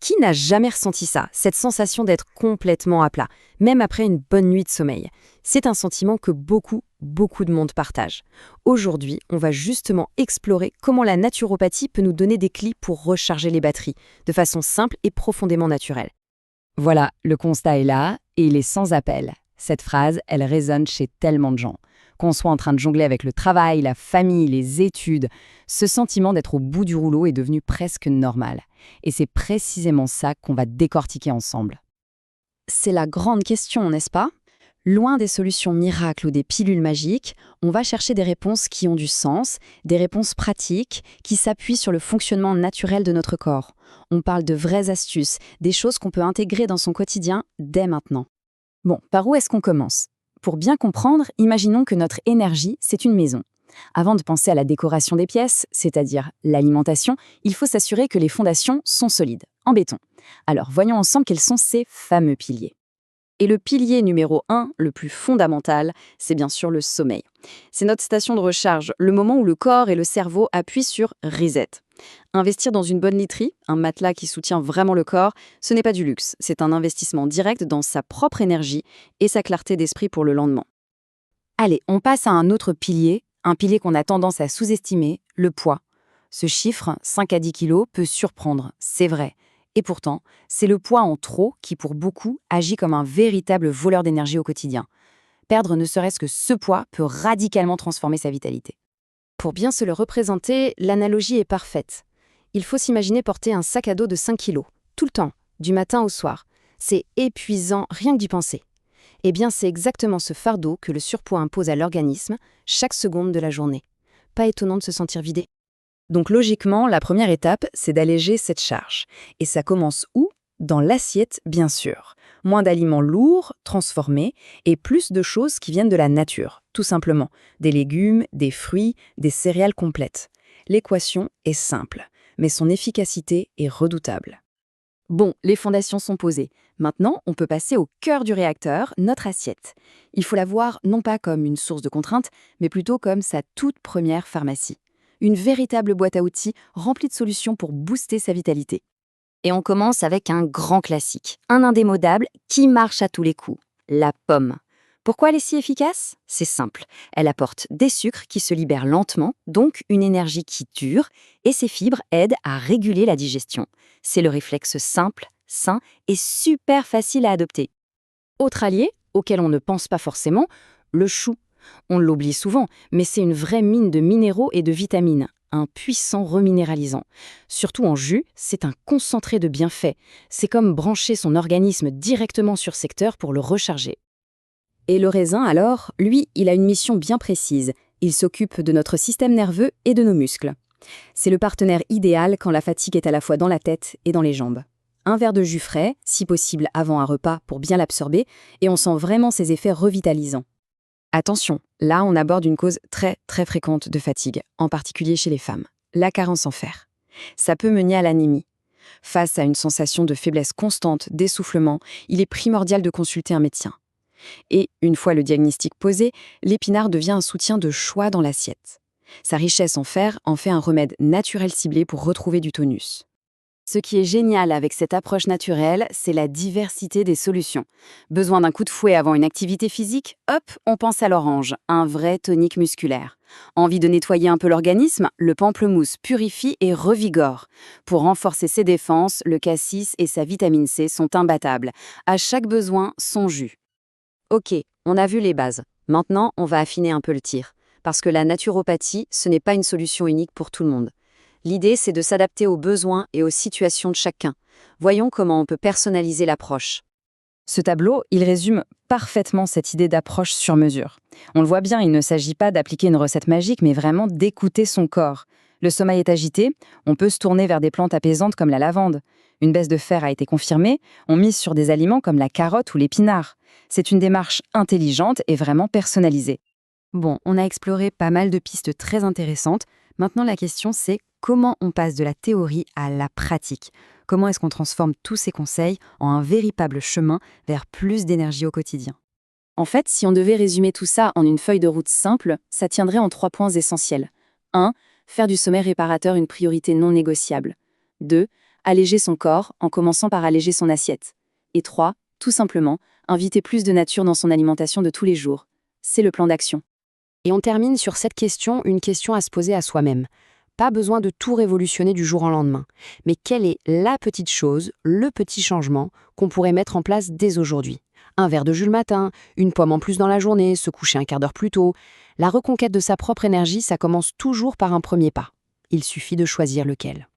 Qui n'a jamais ressenti ça, cette sensation d'être complètement à plat, même après une bonne nuit de sommeil? C'est un sentiment que beaucoup de monde partage. Aujourd'hui, on va justement explorer comment la naturopathie peut nous donner des clés pour recharger les batteries, de façon simple et profondément naturelle. Voilà, le constat est là et il est sans appel. Cette phrase, elle résonne chez tellement de gens. Qu'on soit en train de jongler avec le travail, la famille, les études, ce sentiment d'être au bout du rouleau est devenu presque normal. Et c'est précisément ça qu'on va décortiquer ensemble. C'est la grande question, n'est-ce pas? Loin des solutions miracles ou des pilules magiques, on va chercher des réponses qui ont du sens, des réponses pratiques, qui s'appuient sur le fonctionnement naturel de notre corps. On parle de vraies astuces, des choses qu'on peut intégrer dans son quotidien dès maintenant. Bon, par où est-ce qu'on commence? Pour bien comprendre, imaginons que notre énergie, c'est une maison. Avant de penser à la décoration des pièces, c'est-à-dire l'alimentation, il faut s'assurer que les fondations sont solides, en béton. Alors, voyons ensemble quels sont ces fameux piliers. Et le pilier numéro 1, le plus fondamental, c'est bien sûr le sommeil. C'est notre station de recharge, le moment où le corps et le cerveau appuient sur reset. Investir dans une bonne literie, un matelas qui soutient vraiment le corps, ce n'est pas du luxe, c'est un investissement direct dans sa propre énergie et sa clarté d'esprit pour le lendemain. Allez, on passe à un autre pilier, un pilier qu'on a tendance à sous-estimer, le poids. Ce chiffre, 5 à 10 kilos, peut surprendre, c'est vrai. Et pourtant, c'est le poids en trop qui, pour beaucoup, agit comme un véritable voleur d'énergie au quotidien. Perdre ne serait-ce que ce poids peut radicalement transformer sa vitalité. Pour bien se le représenter, l'analogie est parfaite. Il faut s'imaginer porter un sac à dos de 5 kilos, tout le temps, du matin au soir. C'est épuisant rien que d'y penser. Eh bien, c'est exactement ce fardeau que le surpoids impose à l'organisme chaque seconde de la journée. Pas étonnant de se sentir vidé. Donc logiquement, la première étape, c'est d'alléger cette charge. Et ça commence où? Dans l'assiette, bien sûr. Moins d'aliments lourds, transformés, et plus de choses qui viennent de la nature, tout simplement. Des légumes, des fruits, des céréales complètes. L'équation est simple, mais son efficacité est redoutable. Bon, les fondations sont posées. Maintenant, on peut passer au cœur du réacteur, notre assiette. Il faut la voir non pas comme une source de contraintes, mais plutôt comme sa toute première pharmacie. Une véritable boîte à outils remplie de solutions pour booster sa vitalité. Et on commence avec un grand classique, un indémodable qui marche à tous les coups, la pomme. Pourquoi elle est si efficace? C'est simple, elle apporte des sucres qui se libèrent lentement, donc une énergie qui dure, et ses fibres aident à réguler la digestion. C'est le réflexe simple, sain et super facile à adopter. Autre allié, auquel on ne pense pas forcément, le chou. On l'oublie souvent, mais c'est une vraie mine de minéraux et de vitamines, un puissant reminéralisant. Surtout en jus, c'est un concentré de bienfaits. C'est comme brancher son organisme directement sur secteur pour le recharger. Et le raisin, alors, lui, il a une mission bien précise. Il s'occupe de notre système nerveux et de nos muscles. C'est le partenaire idéal quand la fatigue est à la fois dans la tête et dans les jambes. Un verre de jus frais, si possible avant un repas pour bien l'absorber, et on sent vraiment ses effets revitalisants. Attention, là on aborde une cause très fréquente de fatigue, en particulier chez les femmes, la carence en fer. Ça peut mener à l'anémie. Face à une sensation de faiblesse constante, d'essoufflement, il est primordial de consulter un médecin. Et, une fois le diagnostic posé, l'épinard devient un soutien de choix dans l'assiette. Sa richesse en fer en fait un remède naturel ciblé pour retrouver du tonus. Ce qui est génial avec cette approche naturelle, c'est la diversité des solutions. Besoin d'un coup de fouet avant une activité physique? Hop, on pense à l'orange, un vrai tonique musculaire. Envie de nettoyer un peu l'organisme? Le pamplemousse purifie et revigore. Pour renforcer ses défenses, le cassis et sa vitamine C sont imbattables. À chaque besoin, son jus. Ok, on a vu les bases. Maintenant, on va affiner un peu le tir. Parce que la naturopathie, ce n'est pas une solution unique pour tout le monde. L'idée, c'est de s'adapter aux besoins et aux situations de chacun. Voyons comment on peut personnaliser l'approche. Ce tableau, il résume parfaitement cette idée d'approche sur mesure. On le voit bien, il ne s'agit pas d'appliquer une recette magique, mais vraiment d'écouter son corps. Le sommeil est agité, on peut se tourner vers des plantes apaisantes comme la lavande. Une baisse de fer a été confirmée, on mise sur des aliments comme la carotte ou l'épinard. C'est une démarche intelligente et vraiment personnalisée. Bon, on a exploré pas mal de pistes très intéressantes. Maintenant, la question, c'est comment on passe de la théorie à la pratique? Comment est-ce qu'on transforme tous ces conseils en un véritable chemin vers plus d'énergie au quotidien? En fait, si on devait résumer tout ça en une feuille de route simple, ça tiendrait en 3 points essentiels. 1. Faire du sommeil réparateur une priorité non négociable. 2. Alléger son corps en commençant par alléger son assiette. Et 3, tout simplement, inviter plus de nature dans son alimentation de tous les jours. C'est le plan d'action. Et on termine sur cette question, une question à se poser à soi-même. Pas besoin de tout révolutionner du jour au lendemain. Mais quelle est la petite chose, le petit changement qu'on pourrait mettre en place dès aujourd'hui? Un verre de jus le matin, une pomme en plus dans la journée, se coucher un quart d'heure plus tôt. La reconquête de sa propre énergie, ça commence toujours par un premier pas. Il suffit de choisir lequel.